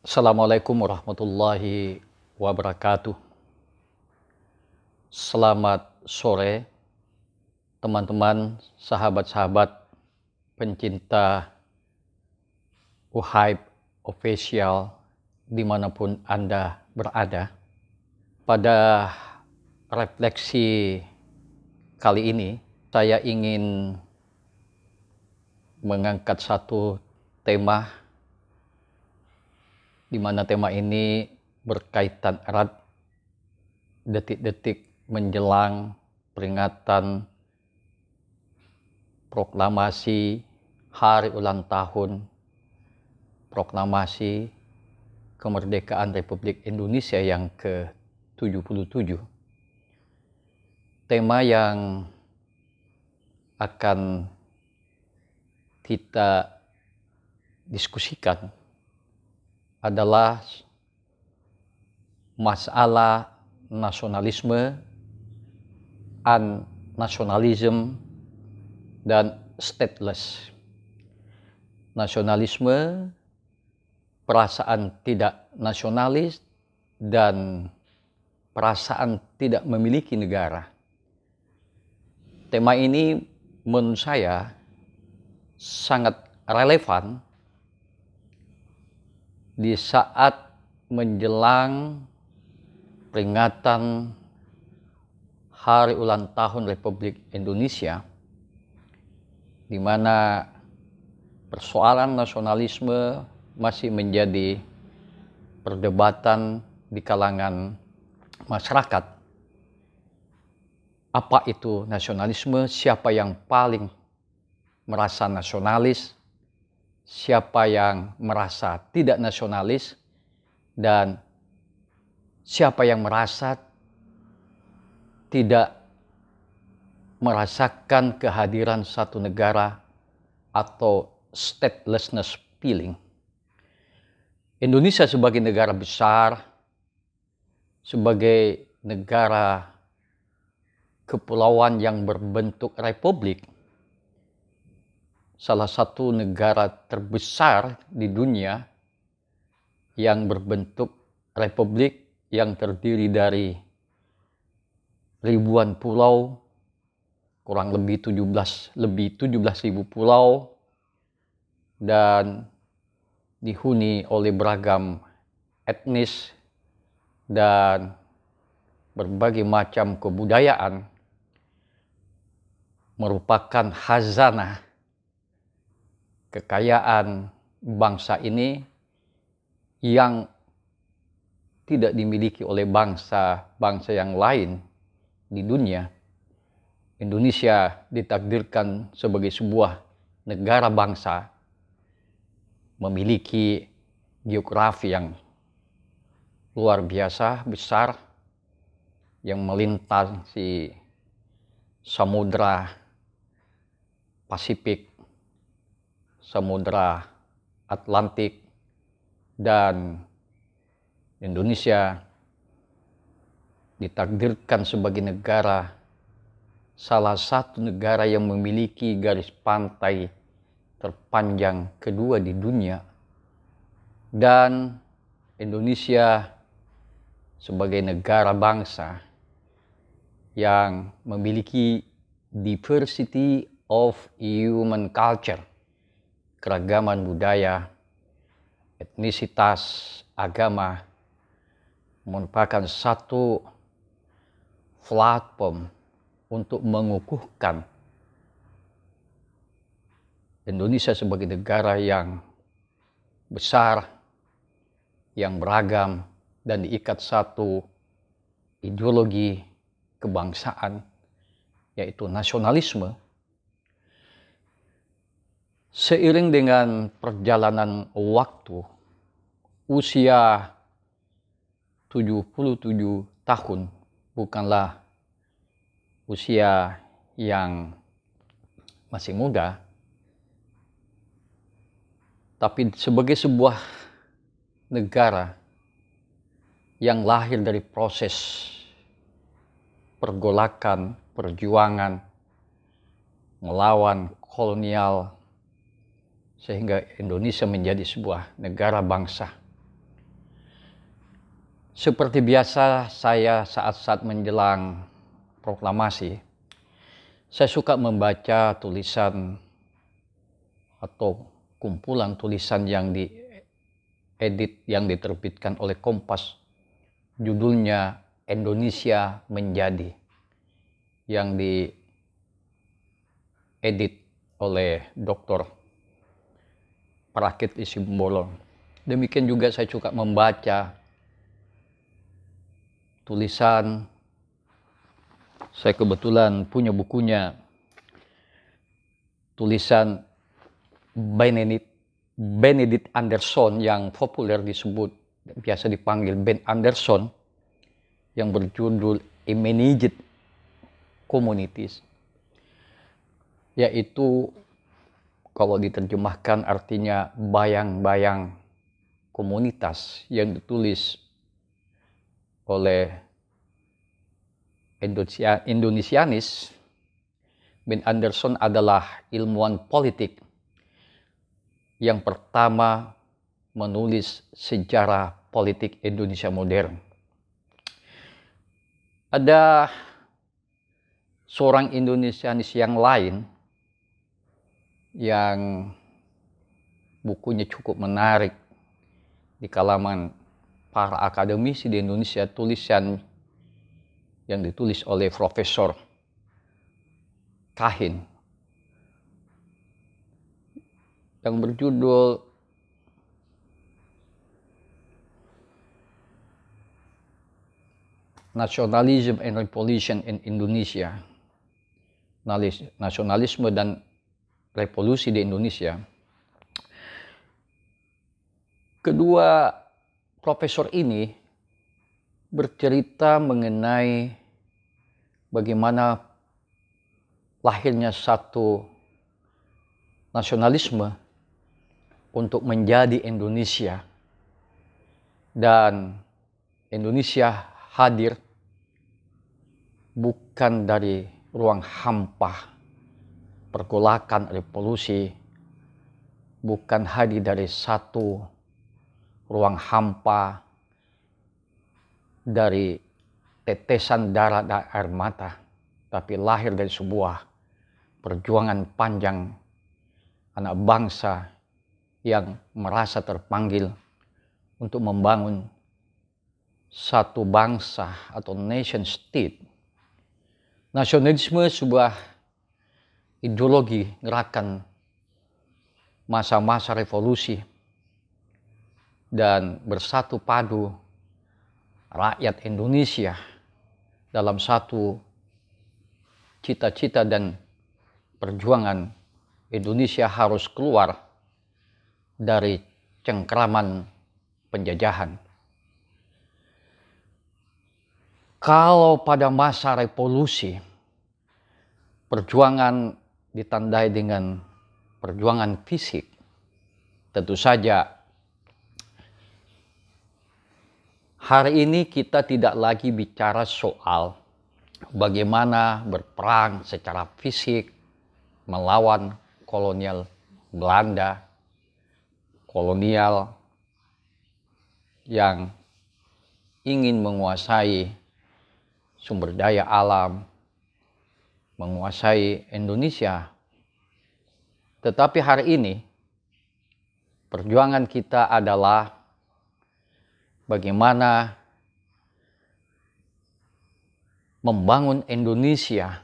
Assalamualaikum warahmatullahi wabarakatuh. Selamat sore teman-teman, sahabat-sahabat pencinta Uhaib Official dimanapun Anda berada. Pada refleksi kali ini saya ingin mengangkat satu tema di mana tema ini berkaitan erat detik-detik menjelang peringatan proklamasi hari ulang tahun proklamasi kemerdekaan Republik Indonesia yang ke-77. Tema yang akan kita diskusikan adalah masalah nasionalisme, unnationalism, dan stateless. Nasionalisme, perasaan tidak nasionalis, dan perasaan tidak memiliki negara. Tema ini menurut saya sangat relevan di saat menjelang peringatan Hari Ulang Tahun Republik Indonesia, di mana persoalan nasionalisme masih menjadi perdebatan di kalangan masyarakat. Apa itu nasionalisme? Siapa yang paling merasa nasionalis? Siapa yang merasa tidak nasionalis, dan siapa yang merasa tidak merasakan kehadiran satu negara atau statelessness feeling. Indonesia sebagai negara besar, sebagai negara kepulauan yang berbentuk republik, salah satu negara terbesar di dunia yang berbentuk republik yang terdiri dari ribuan pulau, kurang lebih 17.000 pulau, dan dihuni oleh beragam etnis dan berbagai macam kebudayaan, merupakan khazanah kekayaan bangsa ini yang tidak dimiliki oleh bangsa-bangsa yang lain di dunia. Indonesia ditakdirkan sebagai sebuah negara bangsa, memiliki geografi yang luar biasa besar yang melintasi Samudra Pasifik, Samudra Atlantik, dan Indonesia ditakdirkan sebagai salah satu negara yang memiliki garis pantai terpanjang kedua di dunia, dan Indonesia sebagai negara bangsa yang memiliki diversity of human culture, keragaman budaya, etnisitas, agama, merupakan satu platform untuk mengukuhkan Indonesia sebagai negara yang besar, yang beragam, dan diikat satu ideologi kebangsaan, yaitu nasionalisme. Seiring dengan perjalanan waktu, usia 77 tahun bukanlah usia yang masih muda, tapi sebagai sebuah negara yang lahir dari proses pergolakan, perjuangan melawan kolonial, sehingga Indonesia menjadi sebuah negara bangsa Seperti biasa, saya saat-saat menjelang proklamasi, saya suka membaca tulisan atau kumpulan tulisan yang diedit, yang diterbitkan oleh Kompas. Judulnya Indonesia Menjadi, yang diedit oleh Dr. Prakit Isimbolon. Demikian juga saya suka membaca tulisan, saya kebetulan punya bukunya, tulisan Benedict Anderson yang populer disebut, biasa dipanggil Ben Anderson, yang berjudul Imagined Communities, yaitu kalau diterjemahkan artinya bayang-bayang komunitas, yang ditulis oleh Indonesianis. Ben Anderson adalah ilmuwan politik yang pertama menulis sejarah politik Indonesia modern. Ada seorang Indonesianis yang lain yang bukunya cukup menarik di kalangan para akademisi di Indonesia, tulisan yang ditulis oleh Profesor Kahin yang berjudul Nationalism and Revolution in Indonesia, nasionalisme dan revolusi di Indonesia. Kedua profesor ini bercerita mengenai bagaimana lahirnya satu nasionalisme untuk menjadi Indonesia, dan Indonesia hadir bukan dari ruang hampa pergolakan revolusi, bukan hadir dari satu ruang hampa dari tetesan darah dan air mata, tapi lahir dari sebuah perjuangan panjang anak bangsa yang merasa terpanggil untuk membangun satu bangsa atau nation state. Nasionalisme sebuah ideologi gerakan masa-masa revolusi dan bersatu padu rakyat Indonesia dalam satu cita-cita dan perjuangan. Indonesia harus keluar dari cengkraman penjajahan. Kalau pada masa revolusi, perjuangan ditandai dengan perjuangan fisik, tentu saja hari ini kita tidak lagi bicara soal bagaimana berperang secara fisik melawan kolonial Belanda, kolonial yang ingin menguasai sumber daya alam, menguasai Indonesia. Tetapi hari ini perjuangan kita adalah bagaimana membangun Indonesia,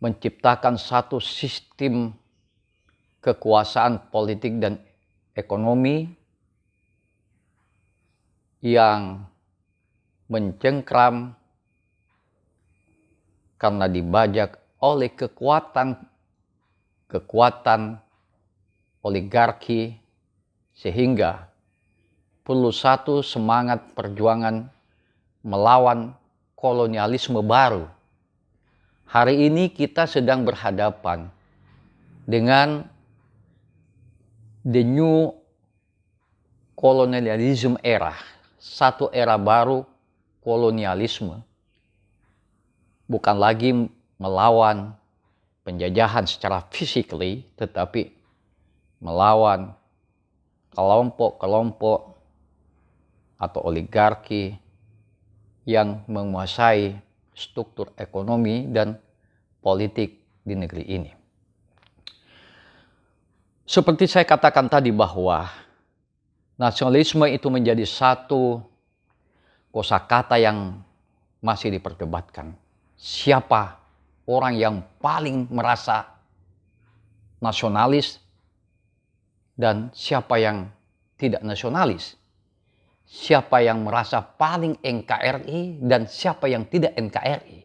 menciptakan satu sistem kekuasaan politik dan ekonomi yang mencengkram karena dibajak oleh kekuatan oligarki, sehingga perlu satu semangat perjuangan melawan kolonialisme baru. Hari ini kita sedang berhadapan dengan the new colonialism era, satu era baru kolonialisme. Bukan lagi melawan penjajahan secara physically, tetapi melawan kelompok-kelompok atau oligarki yang menguasai struktur ekonomi dan politik di negeri ini. Seperti saya katakan tadi bahwa nasionalisme itu menjadi satu kosakata yang masih diperdebatkan. Siapa orang yang paling merasa nasionalis dan siapa yang tidak nasionalis? Siapa yang merasa paling NKRI dan siapa yang tidak NKRI?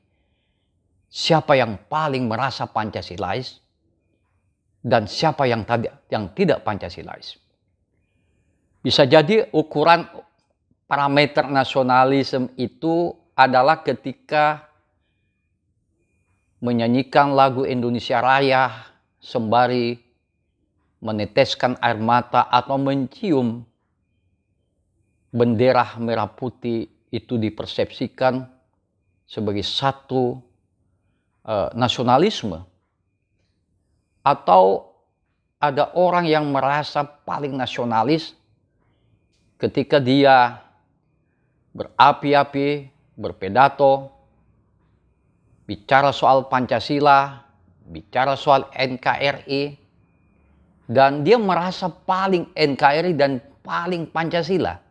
Siapa yang paling merasa Pancasilais dan siapa yang tidak Pancasilais? Bisa jadi ukuran parameter nasionalisme itu adalah ketika menyanyikan lagu Indonesia Raya sembari meneteskan air mata atau mencium bendera merah putih itu dipersepsikan sebagai satu nasionalisme. Atau ada orang yang merasa paling nasionalis ketika dia berapi-api, berpidato, bicara soal Pancasila, bicara soal NKRI, dan dia merasa paling NKRI dan paling Pancasila.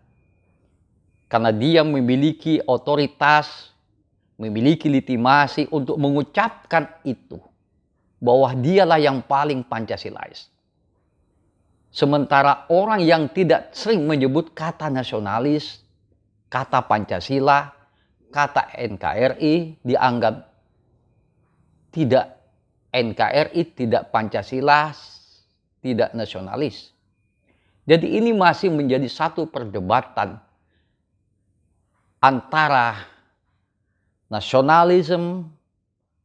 Karena dia memiliki otoritas, memiliki legitimasi untuk mengucapkan itu, bahwa dialah yang paling Pancasilais. Sementara orang yang tidak sering menyebut kata nasionalis, kata Pancasila, kata NKRI dianggap tidak NKRI, tidak Pancasila, tidak nasionalis. Jadi ini masih menjadi satu perdebatan antara nasionalisme,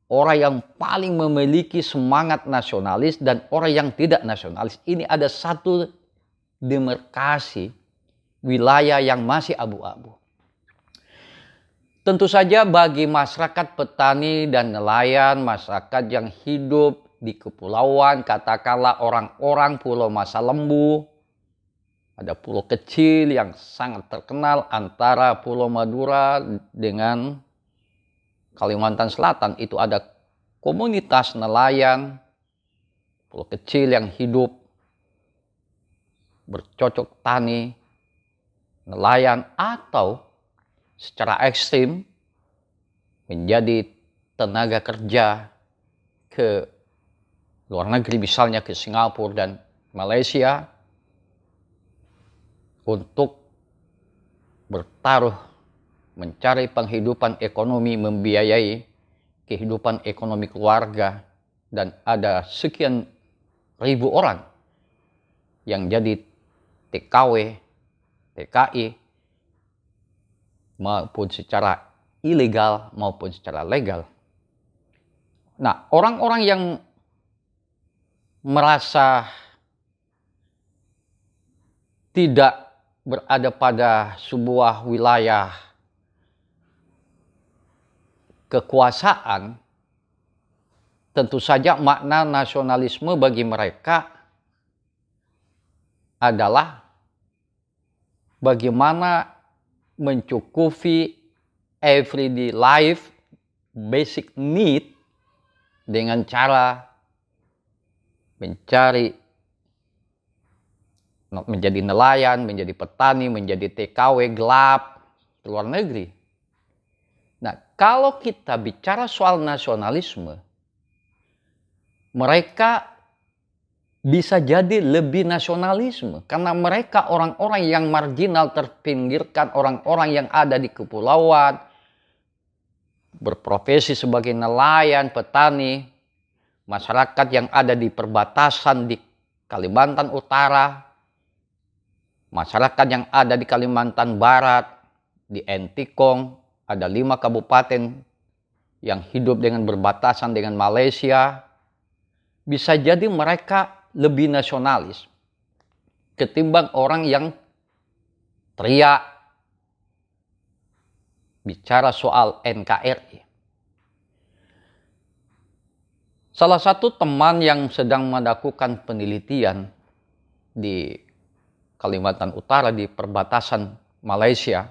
orang yang paling memiliki semangat nasionalis dan orang yang tidak nasionalis. Ini ada satu demarkasi wilayah yang masih abu-abu. Tentu saja bagi masyarakat petani dan nelayan, masyarakat yang hidup di kepulauan, katakanlah orang-orang Pulau Masa Lembu, ada pulau kecil yang sangat terkenal antara Pulau Madura dengan Kalimantan Selatan, itu ada komunitas nelayan, pulau kecil yang hidup bercocok tani, nelayan, atau secara ekstrim menjadi tenaga kerja ke luar negeri, misalnya ke Singapura dan Malaysia, untuk bertaruh mencari penghidupan ekonomi, membiayai kehidupan ekonomi keluarga, dan ada sekian ribu orang yang jadi TKW, TKI, maupun secara ilegal maupun secara legal. Nah, orang-orang yang merasa tidak berada pada sebuah wilayah kekuasaan, tentu saja makna nasionalisme bagi mereka adalah bagaimana mencukupi everyday life, basic need, dengan cara mencari, menjadi nelayan, menjadi petani, menjadi TKW gelap ke luar negeri. Nah, kalau kita bicara soal nasionalisme, mereka bisa jadi lebih nasionalisme karena mereka orang-orang yang marginal, terpinggirkan, orang-orang yang ada di kepulauan, berprofesi sebagai nelayan, petani, masyarakat yang ada di perbatasan di Kalimantan Utara, masyarakat yang ada di Kalimantan Barat, di Entikong, ada 5 kabupaten yang hidup dengan berbatasan dengan Malaysia. Bisa jadi mereka lebih nasionalis ketimbang orang yang teriak bicara soal NKRI. Salah satu teman yang sedang melakukan penelitian di Kalimantan Utara, di perbatasan Malaysia.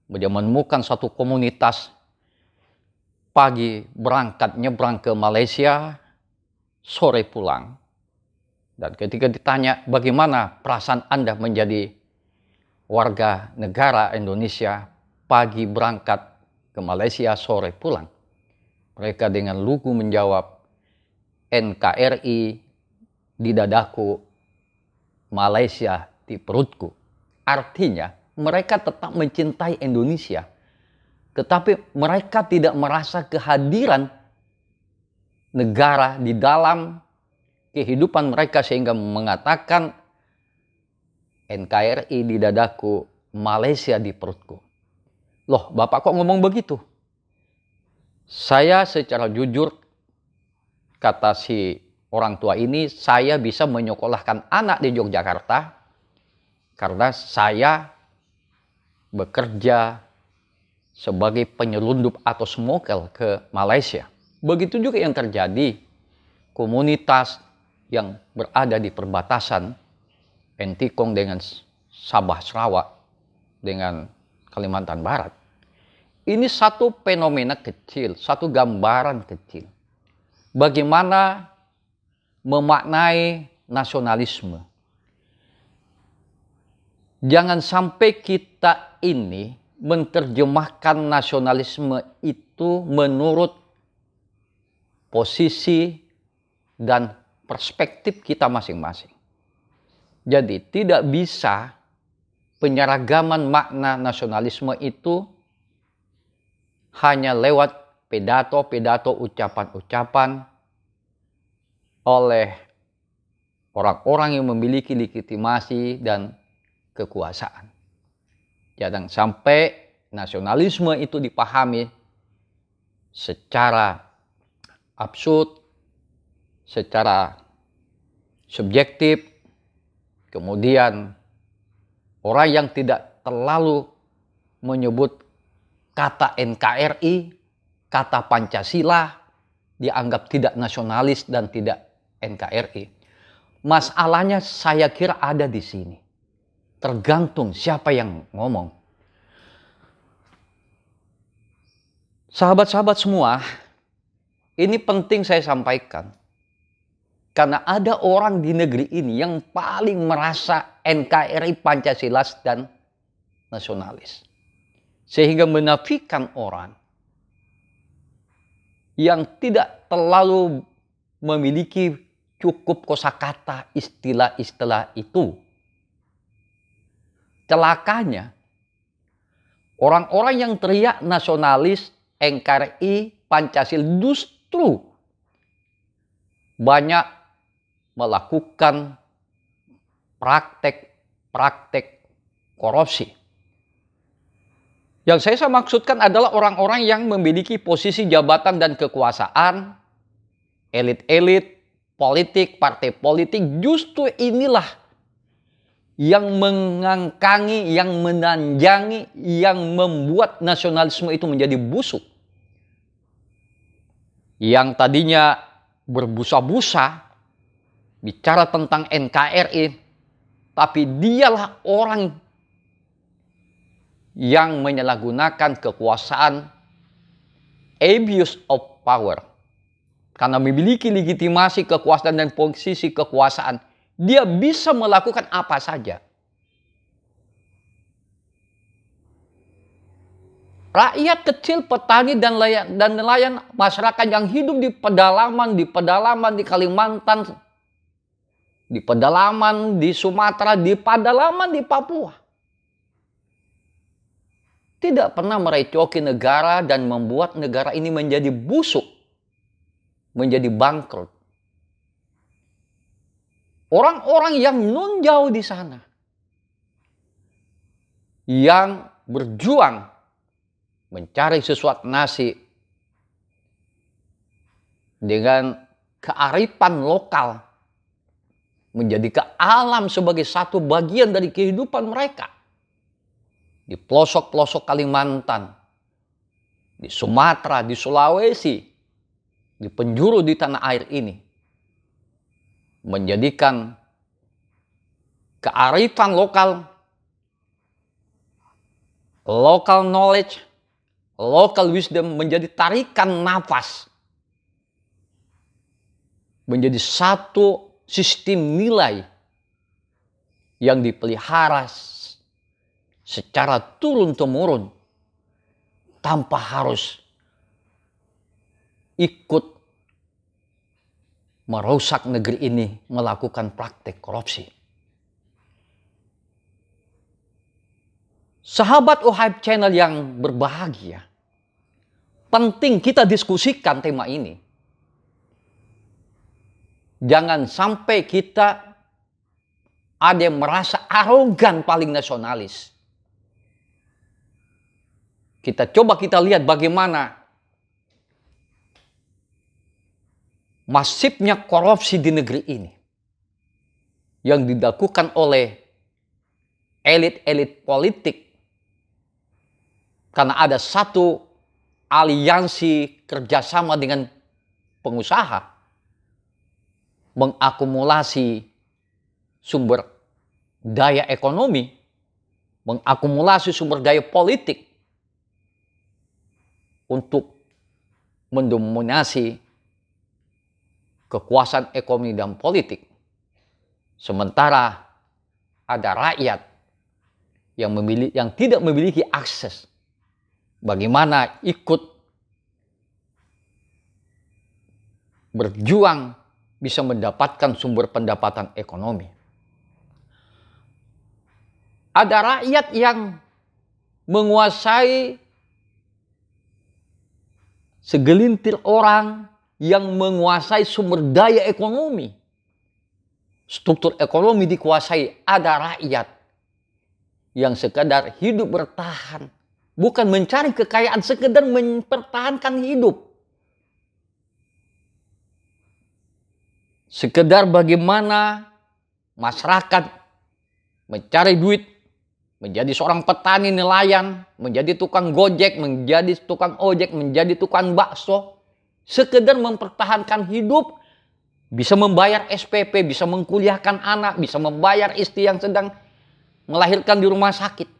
Dia menemukan satu komunitas, pagi berangkat nyebrang ke Malaysia, sore pulang. Dan ketika ditanya bagaimana perasaan Anda menjadi warga negara Indonesia, pagi berangkat ke Malaysia, sore pulang, mereka dengan lugu menjawab, NKRI di dadaku, Malaysia di perutku. Artinya mereka tetap mencintai Indonesia, tetapi mereka tidak merasa kehadiran negara di dalam kehidupan mereka sehingga mengatakan NKRI di dadaku, Malaysia di perutku. Loh, Bapak kok ngomong begitu? Saya secara jujur, kata si orang tua ini, saya bisa menyekolahkan anak di Yogyakarta karena saya bekerja sebagai penyelundup atau smokel ke Malaysia. Begitu juga yang terjadi komunitas yang berada di perbatasan Entikong dengan Sabah Sarawak dengan Kalimantan Barat. Ini satu fenomena kecil, satu gambaran kecil. Bagaimana memaknai nasionalisme. Jangan sampai kita ini menerjemahkan nasionalisme itu menurut posisi dan perspektif kita masing-masing. Jadi tidak bisa penyeragaman makna nasionalisme itu hanya lewat pidato-pidato, ucapan-ucapan oleh orang-orang yang memiliki legitimasi dan kekuasaan. Jangan sampai nasionalisme itu dipahami secara absurd, secara subjektif, kemudian orang yang tidak terlalu menyebut kata NKRI, kata Pancasila, dianggap tidak nasionalis dan tidak NKRI. Masalahnya saya kira ada di sini. Tergantung siapa yang ngomong. Sahabat-sahabat semua, ini penting saya sampaikan. Karena ada orang di negeri ini yang paling merasa NKRI, Pancasila dan nasionalis. Sehingga menafikan orang yang tidak terlalu memiliki cukup kosakata istilah-istilah itu. Celakanya, orang-orang yang teriak nasionalis, NKRI, Pancasila justru banyak melakukan praktek korupsi. Yang saya maksudkan adalah orang-orang yang memiliki posisi jabatan dan kekuasaan, elit-elit, politik, partai politik, justru inilah yang mengangkangi, yang menanjangi, yang membuat nasionalisme itu menjadi busuk. Yang tadinya berbusa-busa, bicara tentang NKRI, tapi dialah orang yang menyalahgunakan kekuasaan, abuse of power. Karena memiliki legitimasi kekuasaan dan posisi kekuasaan, dia bisa melakukan apa saja. Rakyat kecil, petani dan nelayan, masyarakat yang hidup di pedalaman di Kalimantan, di pedalaman di Sumatera, di pedalaman di Papua, tidak pernah merecoki negara dan membuat negara ini menjadi busuk, menjadi bangkrut. Orang-orang yang nunjau di sana, yang berjuang mencari sesuatu nasi dengan kearifan lokal, menjadikan alam sebagai satu bagian dari kehidupan mereka. Di pelosok-pelosok Kalimantan, di Sumatera, di Sulawesi, di penjuru di tanah air ini, menjadikan kearifan lokal local knowledge, local wisdom menjadi tarikan nafas, menjadi satu sistem nilai yang dipelihara secara turun-temurun tanpa harus ikut merusak negeri ini melakukan praktek korupsi. Sahabat OHIP Channel yang berbahagia, penting kita diskusikan tema ini. Jangan sampai kita ada yang merasa arogan paling nasionalis. Kita lihat bagaimana masifnya korupsi di negeri ini yang dilakukan oleh elit-elit politik karena ada satu aliansi kerjasama dengan pengusaha mengakumulasi sumber daya ekonomi, mengakumulasi sumber daya politik untuk mendominasi kekuasaan ekonomi dan politik. Sementara ada rakyat yang tidak memiliki akses bagaimana ikut berjuang bisa mendapatkan sumber pendapatan ekonomi. Ada rakyat yang menguasai segelintir orang yang menguasai sumber daya ekonomi. Struktur ekonomi dikuasai. Ada rakyat yang sekadar hidup bertahan. Bukan mencari kekayaan, sekedar mempertahankan hidup. Sekedar bagaimana masyarakat mencari duit, menjadi seorang petani nelayan, menjadi tukang gojek, menjadi tukang ojek, menjadi tukang bakso. Sekedar mempertahankan hidup, bisa membayar SPP, bisa mengkuliahkan anak, bisa membayar istri yang sedang melahirkan di rumah sakit.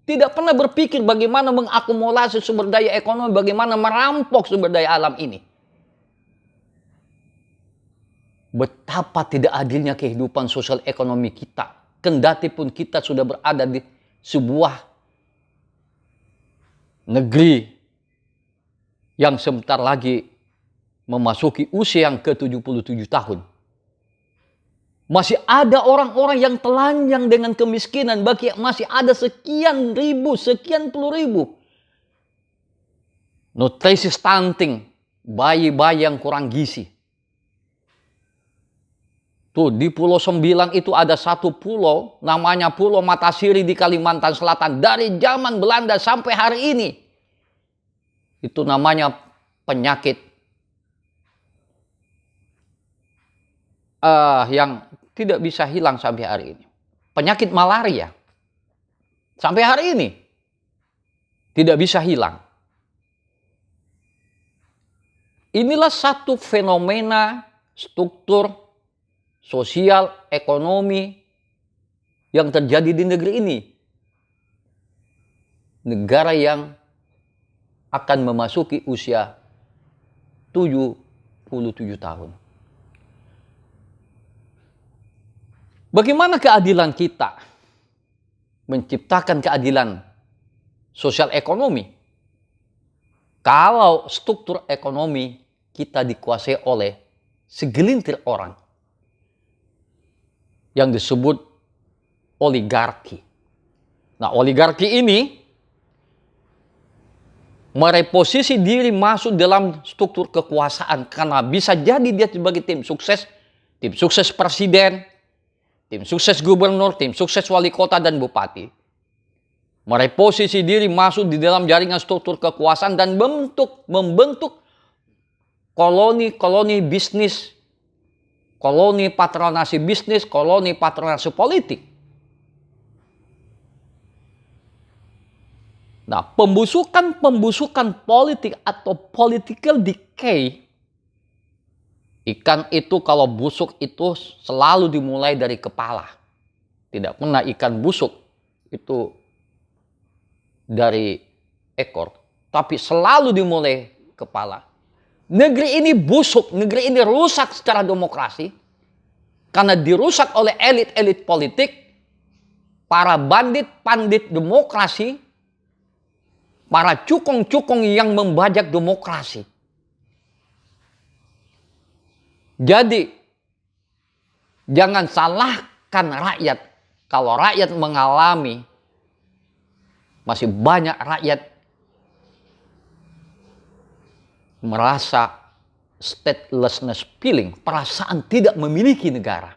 Tidak pernah berpikir bagaimana mengakumulasi sumber daya ekonomi, bagaimana merampok sumber daya alam ini. Betapa tidak adilnya kehidupan sosial ekonomi kita. Kendati pun kita sudah berada di sebuah negeri yang sebentar lagi memasuki usia yang ke-77 tahun. Masih ada orang-orang yang telanjang dengan kemiskinan. Masih ada sekian ribu, sekian puluh ribu nutrisi stunting, bayi-bayi yang kurang gizi. Tuh, di Pulau Sembilan itu ada satu pulau, namanya Pulau Matasiri di Kalimantan Selatan. Dari zaman Belanda sampai hari ini. Itu namanya penyakit yang tidak bisa hilang sampai hari ini. Penyakit malaria. Sampai hari ini tidak bisa hilang. Inilah satu fenomena struktur sosial, ekonomi yang terjadi di negeri ini. Negara yang akan memasuki usia 77 tahun. Bagaimana keadilan kita? Menciptakan keadilan sosial ekonomi. Kalau struktur ekonomi kita dikuasai oleh segelintir orang yang disebut oligarki. Nah, oligarki ini mereposisi diri masuk dalam struktur kekuasaan karena bisa jadi dia sebagai tim sukses presiden, tim sukses gubernur, tim sukses wali kota dan bupati. Mereposisi diri masuk di dalam jaringan struktur kekuasaan dan membentuk koloni-koloni bisnis, koloni patronasi bisnis, koloni patronasi politik. Nah, pembusukan politik atau political decay, ikan itu kalau busuk itu selalu dimulai dari kepala. Tidak pernah ikan busuk itu dari ekor, tapi selalu dimulai kepala. Negeri ini busuk, negeri ini rusak secara demokrasi, karena dirusak oleh elit-elit politik, para bandit-pandit demokrasi, para cukong-cukong yang membajak demokrasi. Jadi, jangan salahkan rakyat. Kalau rakyat mengalami, masih banyak rakyat merasa statelessness feeling, perasaan tidak memiliki negara.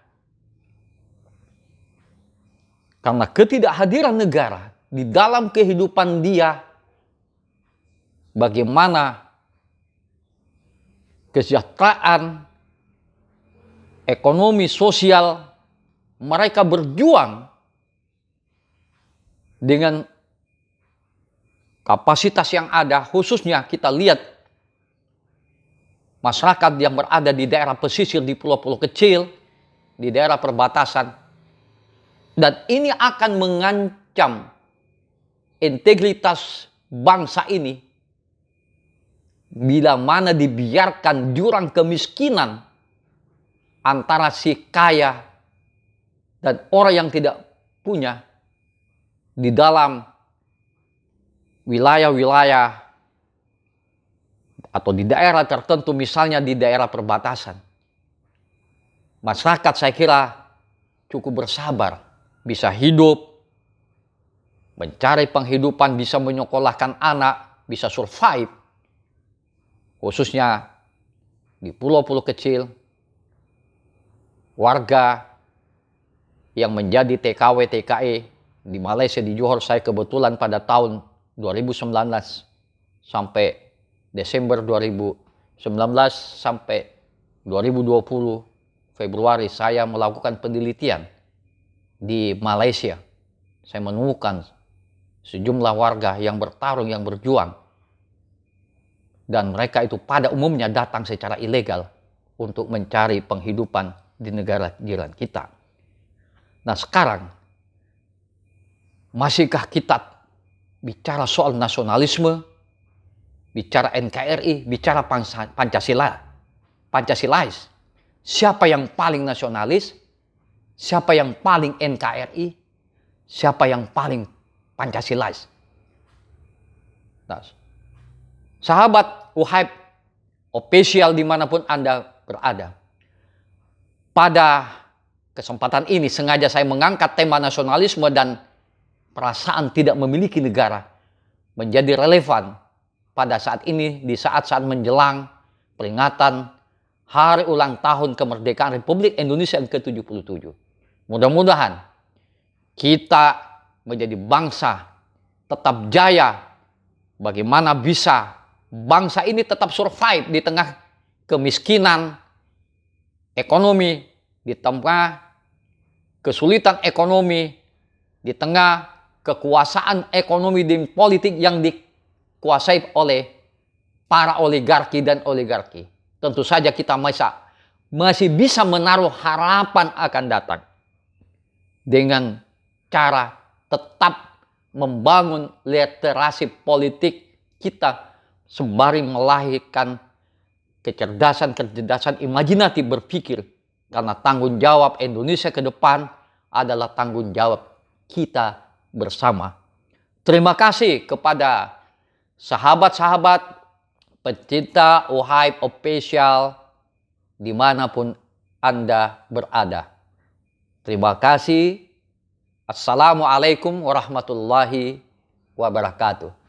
Karena ketidakhadiran negara di dalam kehidupan dia, bagaimana kesejahteraan, ekonomi, sosial, mereka berjuang dengan kapasitas yang ada, khususnya kita lihat masyarakat yang berada di daerah pesisir, di pulau-pulau kecil, di daerah perbatasan. Dan ini akan mengancam integritas bangsa ini bila mana dibiarkan jurang kemiskinan antara si kaya dan orang yang tidak punya di dalam wilayah-wilayah atau di daerah tertentu, misalnya di daerah perbatasan. Masyarakat saya kira cukup bersabar, bisa hidup, mencari penghidupan, bisa menyekolahkan anak, bisa survive. Khususnya di pulau-pulau kecil, warga yang menjadi TKW, TKE di Malaysia, di Johor. Saya kebetulan pada tahun 2019 sampai Desember 2019 sampai 2020 Februari saya melakukan penelitian di Malaysia. Saya menemukan sejumlah warga yang bertarung, yang berjuang. Dan mereka itu pada umumnya datang secara ilegal untuk mencari penghidupan di negara jiran kita. Nah sekarang, masihkah kita bicara soal nasionalisme, bicara NKRI, bicara Pancasilais? Siapa yang paling nasionalis? Siapa yang paling NKRI? Siapa yang paling Pancasilais? Nah, sahabat Uhaib official dimanapun Anda berada, pada kesempatan ini sengaja saya mengangkat tema nasionalisme dan perasaan tidak memiliki negara menjadi relevan pada saat ini, di saat-saat menjelang peringatan hari ulang tahun kemerdekaan Republik Indonesia yang ke-77. Mudah-mudahan kita menjadi bangsa tetap jaya. Bagaimana bisa bangsa ini tetap survive di tengah kemiskinan ekonomi, di tengah kesulitan ekonomi, di tengah kekuasaan ekonomi dan politik yang dikuasai oleh para oligarki dan oligarki. Tentu saja kita masih bisa menaruh harapan akan datang dengan cara tetap membangun literasi politik kita sembari melahirkan kecerdasan imajinatif berpikir, karena tanggung jawab Indonesia ke depan adalah tanggung jawab kita bersama. Terima kasih kepada sahabat-sahabat pecinta Uhaib official dimanapun Anda berada. Terima kasih. Assalamualaikum warahmatullahi wabarakatuh.